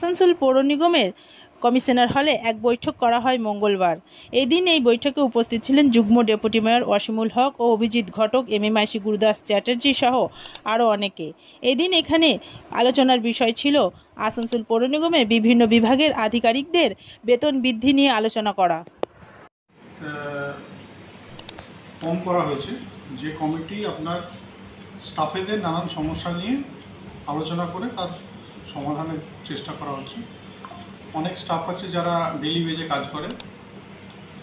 আসানসোল পৌর নিগমের কমিশনার হলে এক বৈঠক করা হয় মঙ্গলবার। এদিন এই বৈঠকে উপস্থিত ছিলেন যুগ্ম ডেপুটি মেয়র অসীমুল হক ও অভিজিৎ ঘটক, MMIC গুরুদাস চ্যাটার্জি সহ আরও অনেকে। এদিন এখানে আলোচনার বিষয় ছিল আসানসোল পৌর নিগমের বিভিন্ন বিভাগের আধিকারিকদের বেতন বৃদ্ধি নিয়ে আলোচনা করা। ফর্ম করা হয়েছে যে কমিটি আপনার স্টাফেদের নানান সমস্যা নিয়ে আলোচনা করে তার সমাধানের চেষ্টা করা হচ্ছে। অনেক স্টাফ আছে যারা ডেলি ওয়েজে কাজ করে,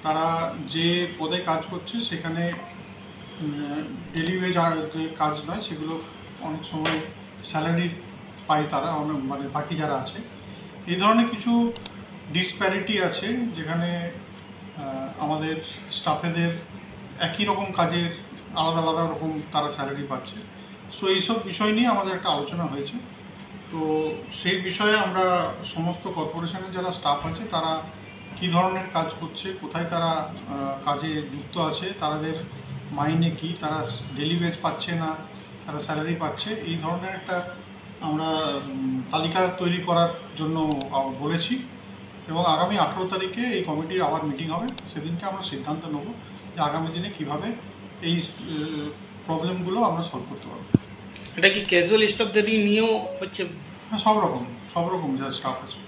তারা যে পদে কাজ করছে সেখানে ডেলি ওয়েজ যে কাজ নয় সেগুলো অনেক সময় স্যালারি পায় তারা, মানে বাকি যারা আছে। এই ধরনের কিছু ডিসপ্যারিটি আছে যেখানে আমাদের স্টাফেদের একই রকম কাজের আলাদা আলাদা রকম তারা স্যালারি পাচ্ছে। সো এইসব বিষয় নিয়ে আমাদের একটা আলোচনা হয়েছে। তো সেই বিষয়ে আমরা সমস্ত কর্পোরেশনের যারা স্টাফ আছে তারা কী ধরনের কাজ করছে, কোথায় তারা কাজে যুক্ত আছে, তাদের মাইনে কি, তারা ডেলি ওয়েজ পাচ্ছে না তারা স্যালারি পাচ্ছে, এই ধরনের একটা আমরা তালিকা তৈরি করার জন্য বলেছি। এবং আগামী 18 তারিখে এই কমিটির আবার মিটিং হবে। সেদিনকে আমরা সিদ্ধান্ত নেব যে আগামী দিনে কীভাবে এই প্রবলেমগুলো আমরা সলভ করতে পারবো। এটা কি ক্যাজুয়াল স্টাফদেরই নিয়েও হচ্ছে? হ্যাঁ, সব রকম যা স্টাফ আছে।